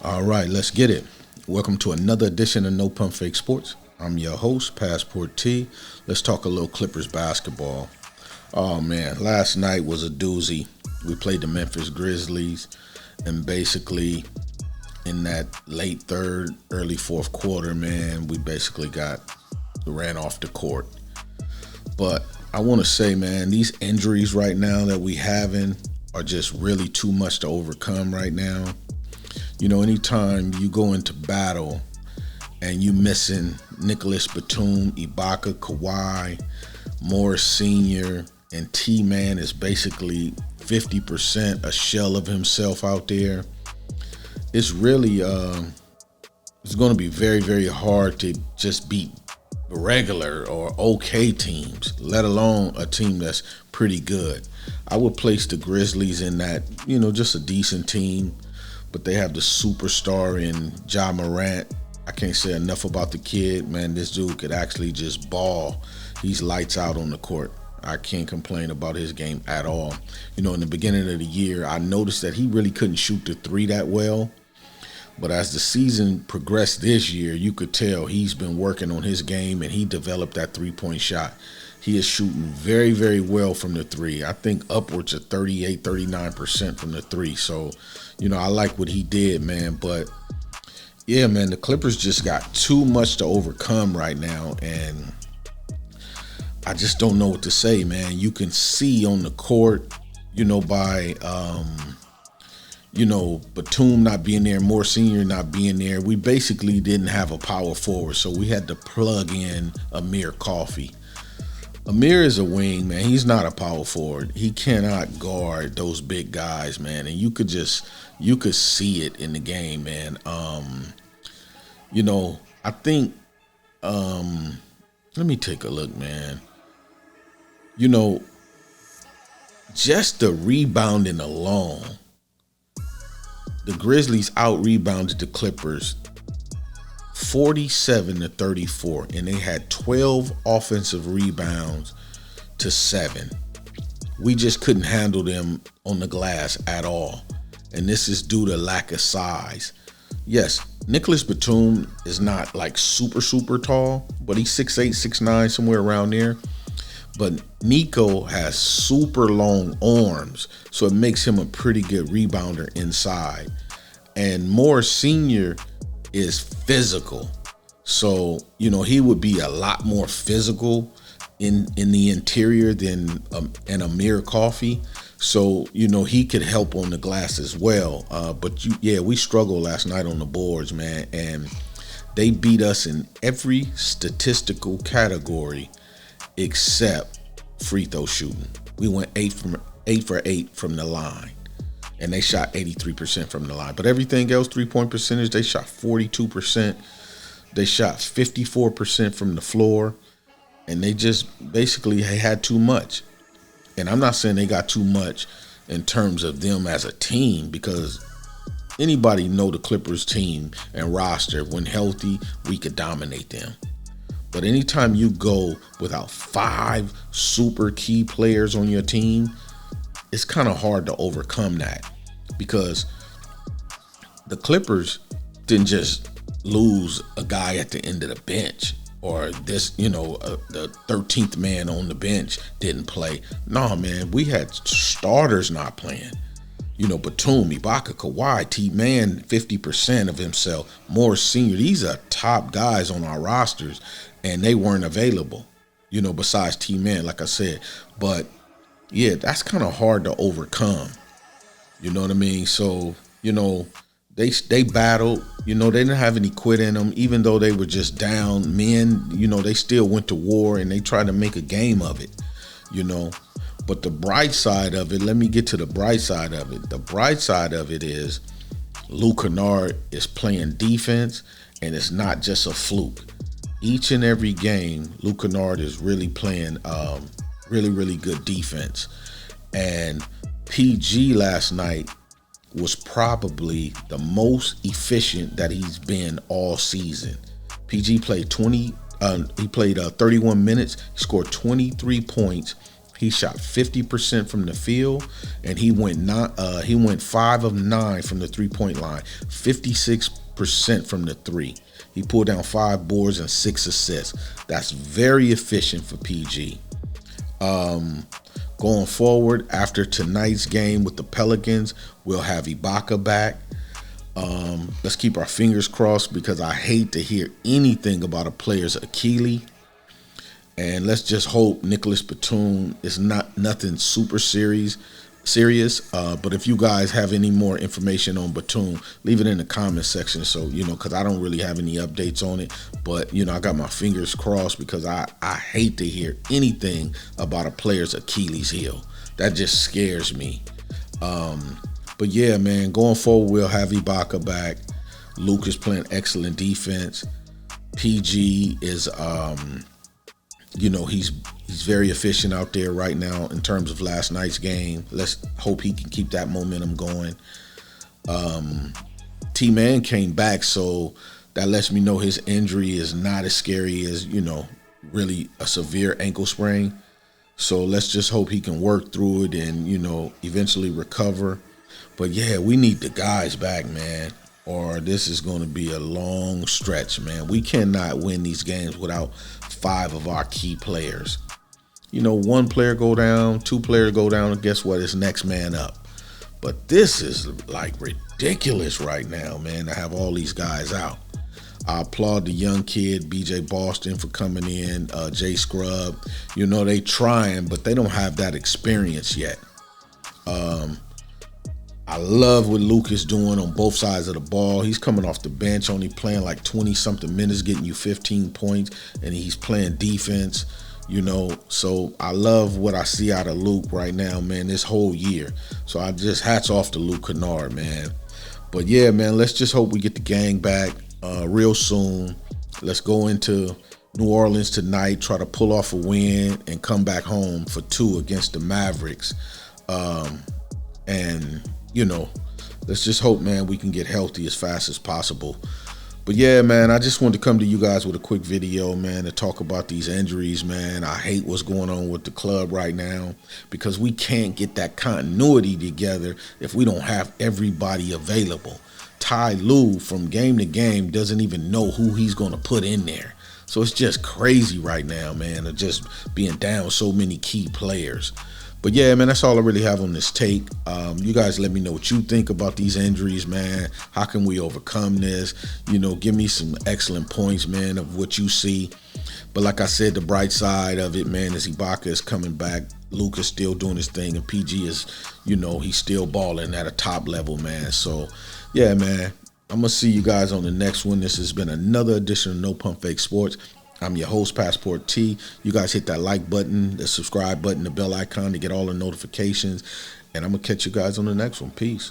All right, let's get it. Welcome to another edition of NOPUMPFAKE Sports. I'm your host, Passport T. Let's talk a little Clippers basketball. Oh man, last night was a doozy. We played the Memphis Grizzlies, and basically in that late third, early fourth quarter, man, we basically ran off the court. But I want to say, man, these injuries right now that we having are just really too much to overcome right now. You know, anytime you go into battle and you missing Nicholas Batum, Ibaka, Kawhi, Morris Sr., and T-Man is basically 50% a shell of himself out there, it's really it's going to be very, very hard to just beat regular or okay teams, let alone a team that's pretty good. I would place the Grizzlies in that, just a decent team, but they have the superstar in Ja Morant. I can't say enough about the kid, man. This dude could actually just ball. He's lights out on the court. I can't complain about his game at all. In the beginning of the year, I noticed that he really couldn't shoot the three that well. But as the season progressed this year, you could tell he's been working on his game and he developed that three-point shot. He is shooting very, very well from the three. I think upwards of 38, 39% from the three. So, I like what he did, man. But, yeah, man, the Clippers just got too much to overcome right now. And I just don't know what to say, man. You can see on the court, by Batum not being there, Moore Sr. not being there, we basically didn't have a power forward, so we had to plug in Amir Coffey. Amir is a wing, man. He's not a power forward. He cannot guard those big guys, man, and you could see it in the game, man. I think, let me take a look, man. Just the rebounding alone, the Grizzlies out-rebounded the Clippers 47-34, and they had 12 offensive rebounds to 7. We just couldn't handle them on the glass at all, and this is due to lack of size. Yes, Nicholas Batum is not like super, super tall, but he's 6'8", 6'9", somewhere around there. But Nico has super long arms, so it makes him a pretty good rebounder inside. And Morris Sr. is physical. So, he would be a lot more physical in the interior than an Amir Coffey. So, he could help on the glass as well. But we struggled last night on the boards, man. And they beat us in every statistical category except free throw shooting. We went 8 for 8 from the line, and they shot 83% from the line. But everything else, 3-point percentage, they shot 42%. They shot 54% from the floor, and they just basically had too much. And I'm not saying they got too much in terms of them as a team, because anybody know the Clippers team and roster, when healthy, we could dominate them. But anytime you go without 5 super key players on your team, it's kind of hard to overcome that, because the Clippers didn't just lose a guy at the end of the bench, or the 13th man on the bench didn't play. No, man, we had starters not playing. Batum, Ibaka, Kawhi, T-Man, 50% of himself, Morris Sr. These are top guys on our rosters, and they weren't available, besides T-Man, like I said. But, yeah, that's kind of hard to overcome. You know what I mean? So, they battled. They didn't have any quit in them. Even though they were just down men, they still went to war, and they tried to make a game of it, But the bright side of it, let me get to the bright side of it. The bright side of it is Luke Kennard is playing defense, and it's not just a fluke. Each and every game, Luke Kennard is really playing really, really good defense. And PG last night was probably the most efficient that he's been all season. PG played 31 minutes, he scored 23 points, He shot 50% from the field, and he went 5 of 9 from the 3-point line, 56% from the three. He pulled down 5 boards and 6 assists. That's very efficient for PG. Going forward, after tonight's game with the Pelicans, we'll have Ibaka back. Let's keep our fingers crossed, because I hate to hear anything about a player's Achilles. And let's just hope Nicholas Batum is nothing super serious. But if you guys have any more information on Batum, leave it in the comment section. So, because I don't really have any updates on it. But, I got my fingers crossed, because I hate to hear anything about a player's Achilles heel. That just scares me. But yeah, man, going forward, we'll have Ibaka back. Luke is playing excellent defense. PG is, he's very efficient out there right now in terms of last night's game. Let's hope he can keep that momentum going. T-Man came back, so that lets me know his injury is not as scary as, really a severe ankle sprain. So let's just hope he can work through it and, eventually recover. But yeah, we need the guys back, man, or this is going to be a long stretch, man. We cannot win these games without 5 of our key players. 1 player go down, 2 players go down, and guess what? It's next man up. But this is like ridiculous right now, man, to have all these guys out. I applaud the young kid, BJ Boston, for coming in, Jay Scrub. They trying, but they don't have that experience yet. I love what Luke is doing on both sides of the ball. He's coming off the bench, only playing like 20-something minutes, getting you 15 points, and he's playing defense, So I love what I see out of Luke right now, man, this whole year. So I just hats off to Luke Kennard, man. But yeah, man, let's just hope we get the gang back real soon. Let's go into New Orleans tonight, try to pull off a win, and come back home for 2 against the Mavericks. Let's just hope, man, we can get healthy as fast as possible. But yeah, man, I just wanted to come to you guys with a quick video, man, to talk about these injuries, man. I hate what's going on with the club right now, because we can't get that continuity together if we don't have everybody available. Ty Lue, from game to game, doesn't even know who he's going to put in there. So it's just crazy right now, man, of just being down so many key players. But yeah, man, that's all I really have on this take. You guys let me know what you think about these injuries, man. How can we overcome this? Give me some excellent points, man, of what you see. But like I said, the bright side of it, man, is Ibaka is coming back. Luke is still doing his thing, and PG is, he's still balling at a top level, man. So yeah, man, I'm going to see you guys on the next one. This has been another edition of No Pump Fake Sports. I'm your host, Passport T. You guys hit that like button, the subscribe button, the bell icon to get all the notifications. And I'm going to catch you guys on the next one. Peace.